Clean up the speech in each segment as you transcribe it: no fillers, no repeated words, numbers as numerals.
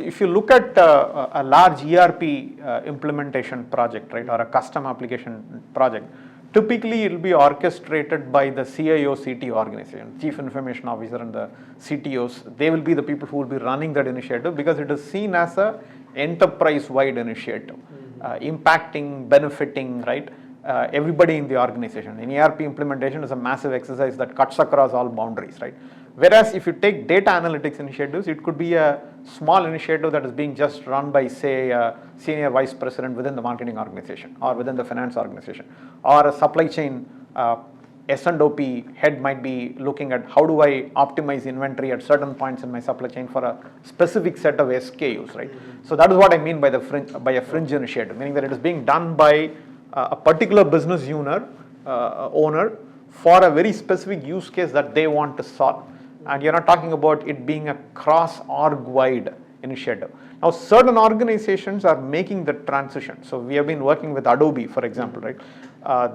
if you look at a large ERP implementation project, right, or a custom application project, typically it will be orchestrated by the CIO CTO organization, Chief Information Officer and the CTOs. They will be the people who will be running that initiative because it is seen as a enterprise-wide initiative, impacting, benefiting, right, everybody in the organization. An ERP implementation is a massive exercise that cuts across all boundaries, right? Whereas if you take data analytics initiatives, it could be a small initiative that is being just run by, say, a senior vice president within the marketing organization or within the finance organization, or a supply chain S&OP head might be looking at how do I optimize inventory at certain points in my supply chain for a specific set of SKUs, right? So that is what I mean by a fringe initiative, meaning that it is being done by a particular business owner for a very specific use case that they want to solve. And you're not talking about it being a cross-org-wide initiative. Now, certain organizations are making the transition. So we have been working with Adobe, for example, right?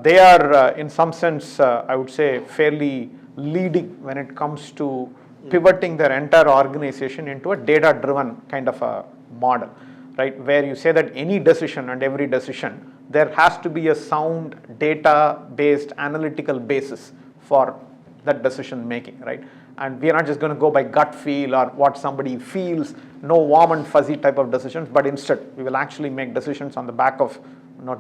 They are, in some sense, I would say, fairly leading when it comes to pivoting their entire organization into a data-driven kind of a model, right? Where you say that any decision and every decision, there has to be a sound data-based analytical basis for that decision making, right? And we are not just going to go by gut feel or what somebody feels, no warm and fuzzy type of decisions, but instead we will actually make decisions on the back of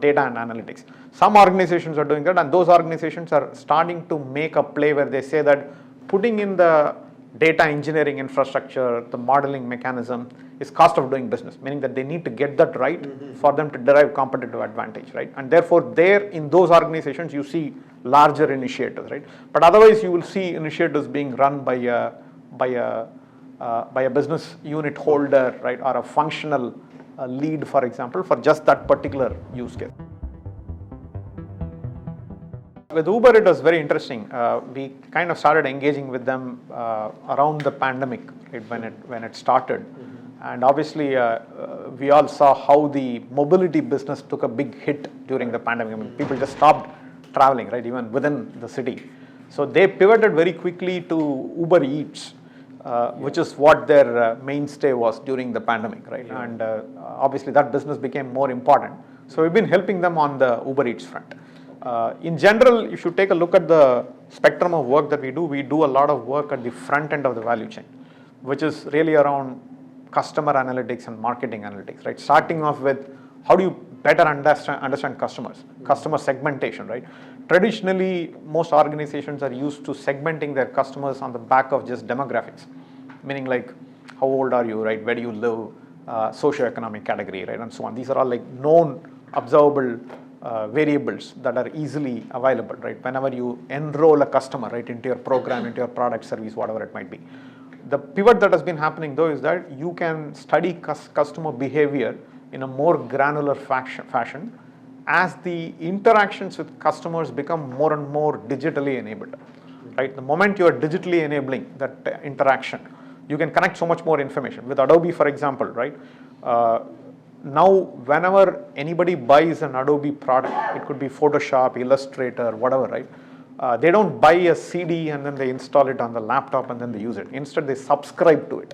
data and analytics. Some organizations are doing that, and those organizations are starting to make a play where they say that putting in the data engineering infrastructure, the modeling mechanism is cost of doing business, meaning that they need to get that right for them to derive competitive advantage, right? And therefore there in those organizations you see larger initiatives, right? But otherwise you will see initiatives being run by a business unit holder, right, or a functional lead, for example, for just that particular use case. With Uber, it was very interesting. We kind of started engaging with them around the pandemic, right, when it started. And obviously, we all saw how the mobility business took a big hit during the pandemic. I mean, people just stopped traveling, right, even within the city. So they pivoted very quickly to Uber Eats, which is what their mainstay was during the pandemic, right? Yeah. And obviously, that business became more important. So we've been helping them on the Uber Eats front. In general, if you take a look at the spectrum of work that we do a lot of work at the front end of the value chain, which is really around customer analytics and marketing analytics, right? Starting off with how do you better understand customers, customer segmentation, right? Traditionally, most organizations are used to segmenting their customers on the back of just demographics, meaning like how old are you, right? Where do you live, socioeconomic category, right? And so on. These are all like known, observable variables that are easily available, right? Whenever you enroll a customer, right, into your program, into your product, service, whatever it might be. The pivot that has been happening though is that you can study customer behavior in a more granular fashion as the interactions with customers become more and more digitally enabled, right? The moment you are digitally enabling that interaction, you can connect so much more information. With Adobe, for example, right? Now, whenever anybody buys an Adobe product, it could be Photoshop, Illustrator, whatever, right? They don't buy a CD and then they install it on the laptop and then they use it. Instead, they subscribe to it.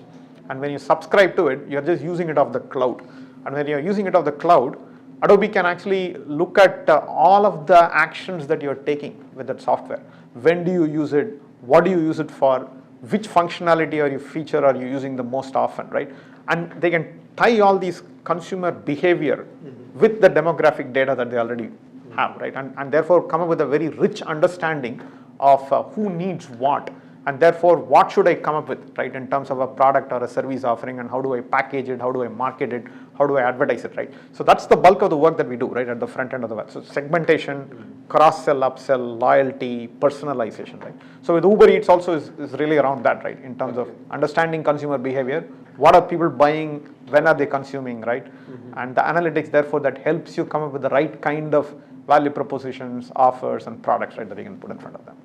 And when you subscribe to it, you're just using it off the cloud. And when you're using it off the cloud, Adobe can actually look at all of the actions that you're taking with that software. When do you use it? What do you use it for? Which functionality or feature are you using the most often, right? And they can tie all these consumer behavior with the demographic data that they already have, right? And therefore come up with a very rich understanding of who needs what, and therefore what should I come up with, right, in terms of a product or a service offering, and how do I package it, how do I market it, how do I advertise it, right? So that's the bulk of the work that we do, right, at the front end of the web. So segmentation, cross-sell, upsell, loyalty, personalization, right? So with Uber Eats also is really around that, right, in terms of understanding consumer behavior, what are people buying, when are they consuming, right? And the analytics, therefore, that helps you come up with the right kind of value propositions, offers, and products, right, that you can put in front of them.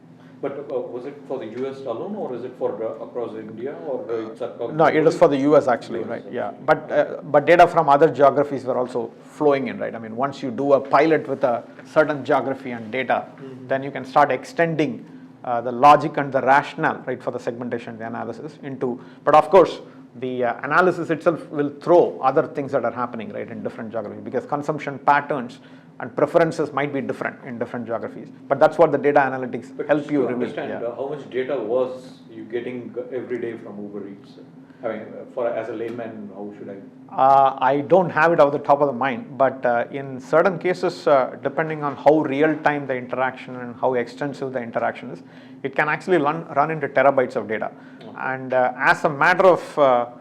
But was it for the US alone, or is it for across India, or it's across? No, it is for the US actually, right? Yeah, but data from other geographies were also flowing in, right? I mean, once you do a pilot with a certain geography and data, then you can start extending the logic and the rationale, right, for the segmentation, the analysis into. But of course, the analysis itself will throw other things that are happening, right, in different geographies, because consumption patterns and preferences might be different in different geographies. But that's what the data analytics help you reveal. Understand how much data was you getting every day from Uber Eats? I mean, as a layman, how should I? I don't have it off the top of the mind, but in certain cases, depending on how real time the interaction and how extensive the interaction is, it can actually run into terabytes of data. Okay. And as a matter of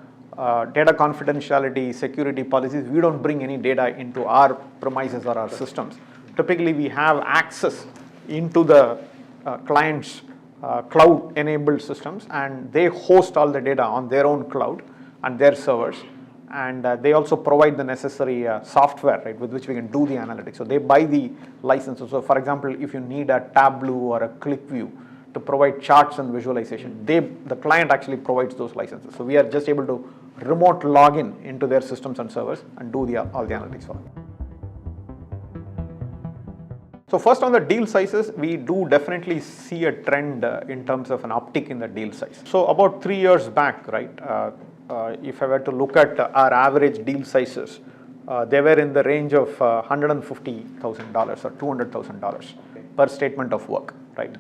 data confidentiality, security policies, we don't bring any data into our premises or our systems. Typically, we have access into the client's cloud-enabled systems, and they host all the data on their own cloud and their servers, and they also provide the necessary software, right, with which we can do the analytics. So they buy the licenses. So for example, if you need a Tableau or a ClickView to provide charts and visualization, the client actually provides those licenses. So we are just able to remote login into their systems and servers and do all the analytics for them. So first, on the deal sizes, we do definitely see a trend in terms of an uptick in the deal size. So about 3 years back, right, if I were to look at our average deal sizes, they were in the range of $150,000 or $200,000 per statement of work, right?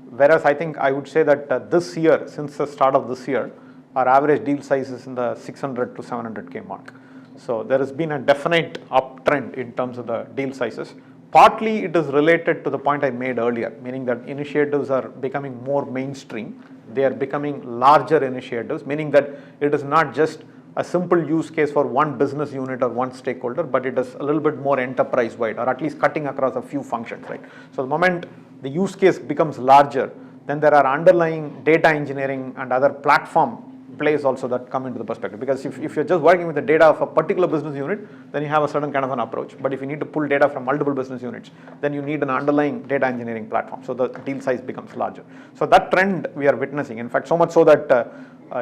Whereas I think I would say that this year, since the start of this year, our average deal size is in the 600 to 700K mark. So there has been a definite uptrend in terms of the deal sizes. Partly it is related to the point I made earlier, meaning that initiatives are becoming more mainstream. They are becoming larger initiatives, meaning that it is not just a simple use case for one business unit or one stakeholder, but it is a little bit more enterprise-wide, or at least cutting across a few functions, right? So the moment the use case becomes larger, then there are underlying data engineering and other platform plays also that come into the perspective. Because if you're just working with the data of a particular business unit, then you have a certain kind of an approach. But if you need to pull data from multiple business units, then you need an underlying data engineering platform. So the deal size becomes larger. So that trend we are witnessing. In fact, so much so that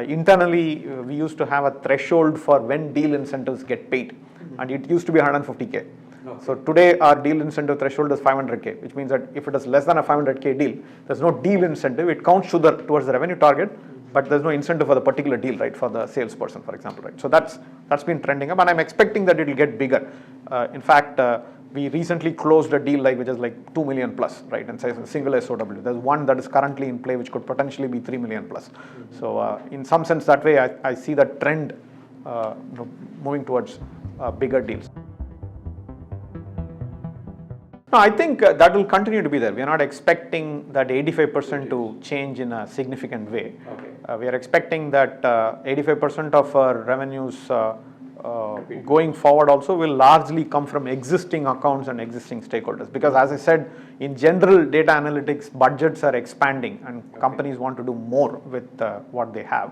internally we used to have a threshold for when deal incentives get paid. And it used to be 150K. Okay. So today our deal incentive threshold is 500K, which means that if it is less than a 500K deal, there's no deal incentive. It counts towards the revenue target, but there's no incentive for the particular deal, right, for the salesperson, for example, right? So that's been trending up, and I'm expecting that it will get bigger. In fact, we recently closed a deal which is like 2 million plus, right, and says a single SOW. There's one that is currently in play which could potentially be 3 million plus. So in some sense, that way I see that trend moving towards bigger deals. No, I think that will continue to be there. We are not expecting that 85% to change in a significant way. Okay. We are expecting that 85% of our revenues going forward also will largely come from existing accounts and existing stakeholders. Because as I said, in general, data analytics budgets are expanding and companies want to do more with what they have.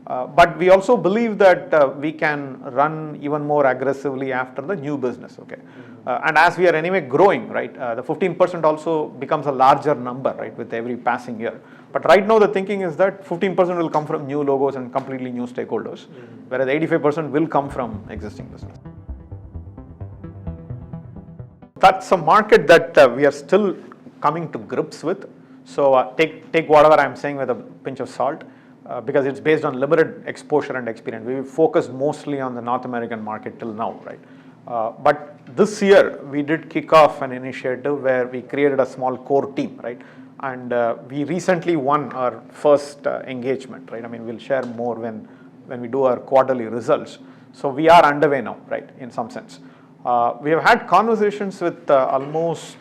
But we also believe that we can run even more aggressively after the new business, okay? And as we are anyway growing, right, the 15% also becomes a larger number, right, with every passing year. But right now the thinking is that 15% will come from new logos and completely new stakeholders, whereas 85% will come from existing business. That's a market that we are still coming to grips with. So take whatever I'm saying with a pinch of salt. Because it's based on limited exposure and experience. We focused mostly on the North American market till now, right? But this year, we did kick off an initiative where we created a small core team, right? And we recently won our first engagement, right? I mean, we'll share more when we do our quarterly results. So we are underway now, right, in some sense. We have had conversations with almost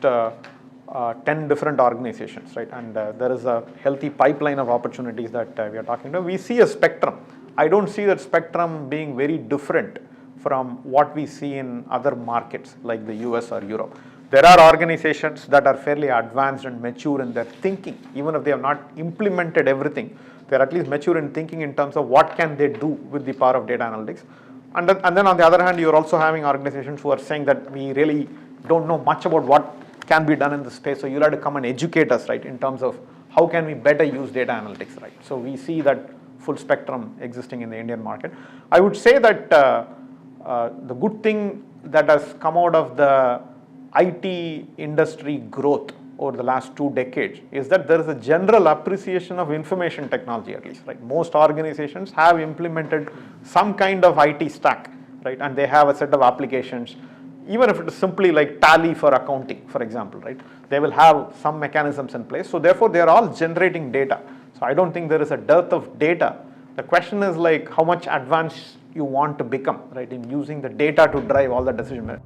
10 different organizations, right? And there is a healthy pipeline of opportunities that we are talking to. We see a spectrum. I don't see that spectrum being very different from what we see in other markets like the US or Europe. There are organizations that are fairly advanced and mature in their thinking. Even if they have not implemented everything, they're at least mature in thinking in terms of what can they do with the power of data analytics. And then on the other hand, you're also having organizations who are saying that we really don't know much about what can be done in the space, so you'll have to come and educate us, right, in terms of how can we better use data analytics, right? So we see that full spectrum existing in the Indian market. I would say that the good thing that has come out of the IT industry growth over the last 2 decades is that there is a general appreciation of information technology, at least, right? Most organizations have implemented some kind of IT stack, right? And they have a set of applications, even if it is simply like Tally for accounting, for example, right? They will have some mechanisms in place. So therefore, they are all generating data. So I don't think there is a dearth of data. The question is like how much advanced you want to become, right, in using the data to drive all the decision.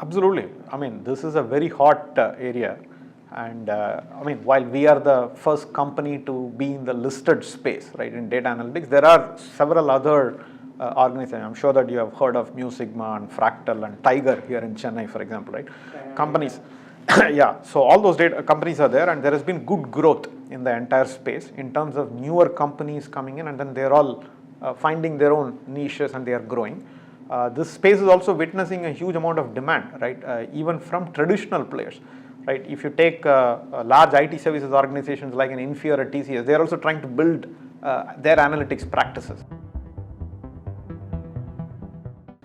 Absolutely. I mean, this is a very hot area. And I mean, while we are the first company to be in the listed space, right, in data analytics, there are several other organizations. I'm sure that you have heard of Mu Sigma and Fractal and Tiger here in Chennai, for example, right? Companies. Yeah, so all those data companies are there, and there has been good growth in the entire space in terms of newer companies coming in, and then they're all finding their own niches and they are growing. This space is also witnessing a huge amount of demand, right? Even from traditional players, right? If you take large IT services organizations like an Infy or a TCS, they are also trying to build their analytics practices.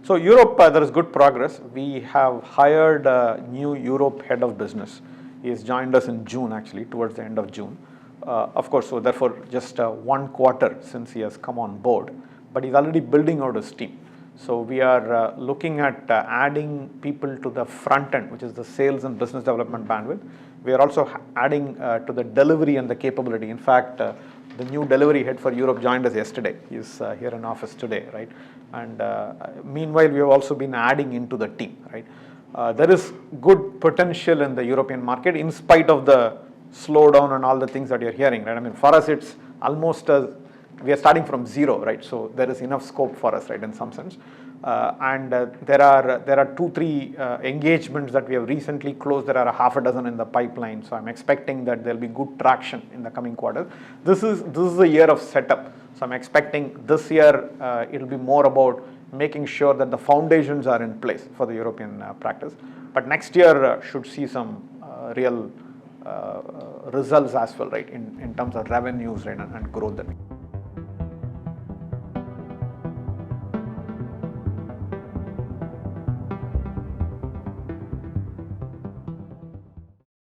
So Europe, there is good progress. We have hired a new Europe head of business. He has joined us in June, actually, towards the end of June. Of course, so therefore, just 1 quarter since he has come on board, but he's already building out his team. So we are looking at adding people to the front end, which is the sales and business development bandwidth. We are also adding to the delivery and the capability. In fact, the new delivery head for Europe joined us yesterday. He's here in office today, right? And meanwhile, we have also been adding into the team, right? There is good potential in the European market in spite of the slowdown and all the things that you're hearing, right? I mean, for us, it's almost we are starting from zero, right? So there is enough scope for us, right, in some sense. And there are 2-3 engagements that we have recently closed. There are a half a dozen in the pipeline. So I'm expecting that there'll be good traction in the coming quarters. This is a year of setup. So I'm expecting this year it'll be more about making sure that the foundations are in place for the European practice. But next year should see some real results as well, right, in terms of revenues, right, and growth.